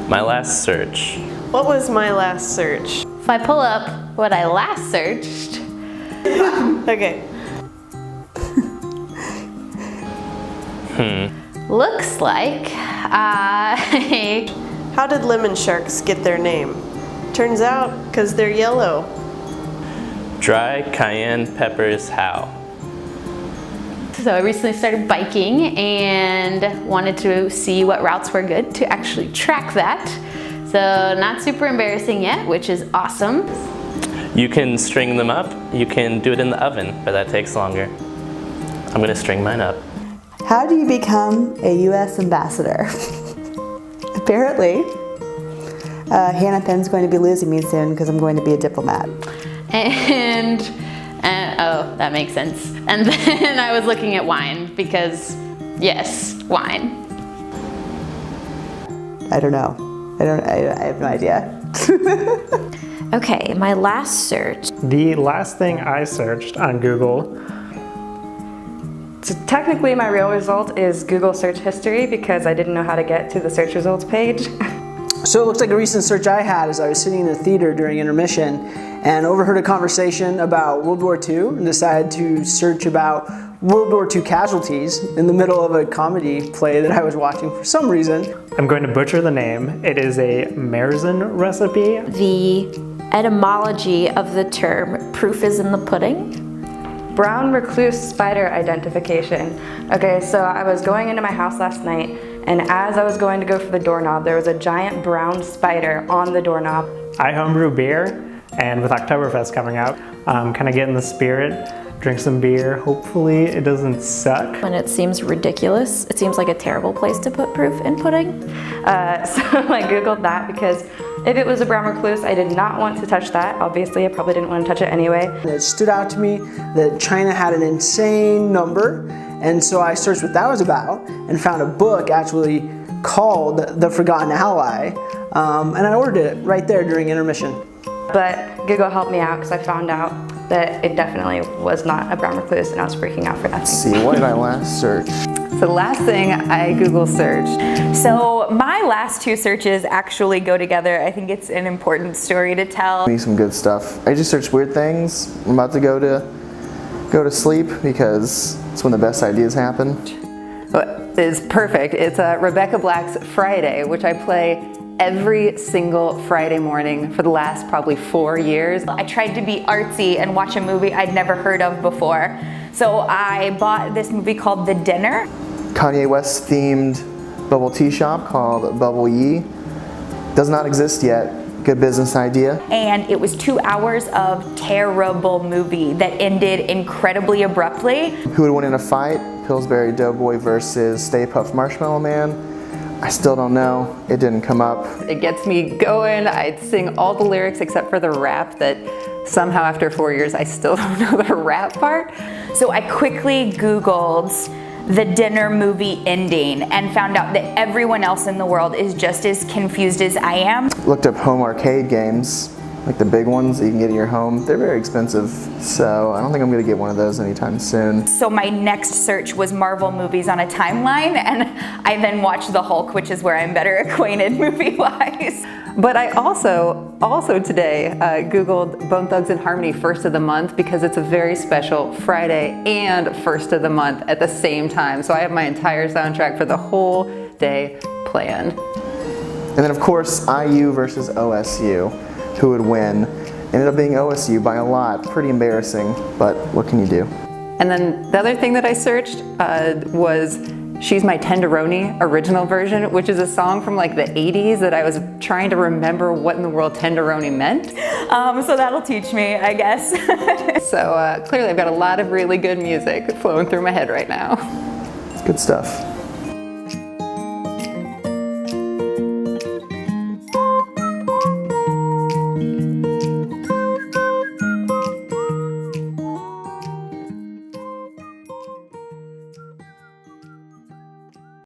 My last search. What was my last search? If I pull up what I last searched. Okay. Looks like I... How did lemon sharks get their name? Turns out, because they're yellow. Dry cayenne peppers how? So I recently started biking and wanted to see what routes were good to actually track that. So not super embarrassing yet, which is awesome. You can string them up. You can do it in the oven, but that takes longer. I'm gonna string mine up. How do you become a U.S. ambassador? Apparently, Hanapin's going to be losing me soon because I'm going to be a diplomat. And oh, that makes sense. And then I was looking at wine because, yes, wine. I don't know. I have no idea. Okay, my last search. The last thing I searched on Google. So technically my real result is Google search history because I didn't know how to get to the search results page. So it looks like a recent search I had as I was sitting in the theater during intermission and overheard a conversation about World War II and decided to search about World War II casualties in the middle of a comedy play that I was watching for some reason. I'm going to butcher the name. It is a Marzen recipe. The etymology of the term, proof is in the pudding. Brown recluse spider identification. Okay, so I was going into my house last night and as I was going to go for the doorknob, there was a giant brown spider on the doorknob. I homebrew beer, and with Oktoberfest coming up, kind of get in the spirit, drink some beer. Hopefully it doesn't suck. When it seems ridiculous, it seems like a terrible place to put proof in pudding. So I Googled that because if it was a brown recluse, I did not want to touch that. Obviously, I probably didn't want to touch it anyway. And it stood out to me that China had an insane number, and so I searched what that was about and found a book actually called The Forgotten Ally, and I ordered it right there during intermission. But Google helped me out because I found out that it definitely was not a brown recluse and I was freaking out for nothing. Let's see, what did I last search? So the last thing I Google searched. So my last two searches actually go together. I think it's an important story to tell. Some good stuff. I just searched weird things. I'm about to go to sleep because it's when the best ideas happen. It's perfect. It's Rebecca Black's Friday, which I play every single Friday morning for the last probably 4 years. I tried to be artsy and watch a movie I'd never heard of before. So I bought this movie called The Dinner. Kanye West themed bubble tea shop called Bubble Yee. Does not exist yet. Good business idea. And it was 2 hours of terrible movie that ended incredibly abruptly. Who would win in a fight? Pillsbury Doughboy versus Stay Puft Marshmallow Man? I still don't know. It didn't come up. It gets me going. I'd sing all the lyrics except for the rap that somehow after 4 years I still don't know the rap part. So I quickly Googled The Dinner movie ending and found out that everyone else in the world is just as confused as I am. Looked up home arcade games, like the big ones that you can get in your home. They're very expensive, so I don't think I'm gonna get one of those anytime soon. So my next search was Marvel movies on a timeline, and I then watched The Hulk, which is where I'm better acquainted movie-wise. But I also today Googled Bone Thugs and Harmony First of the Month because it's a very special Friday and First of the Month at the same time. So I have my entire soundtrack for the whole day planned. And then of course, IU versus OSU. Who would win? Ended up being OSU by a lot. Pretty embarrassing, but what can you do? And then the other thing that I searched was She's My Tenderoni original version, which is a song from like the 80s that I was trying to remember what in the world tenderoni meant. So that'll teach me, I guess. So clearly I've got a lot of really good music flowing through my head right now. It's good stuff.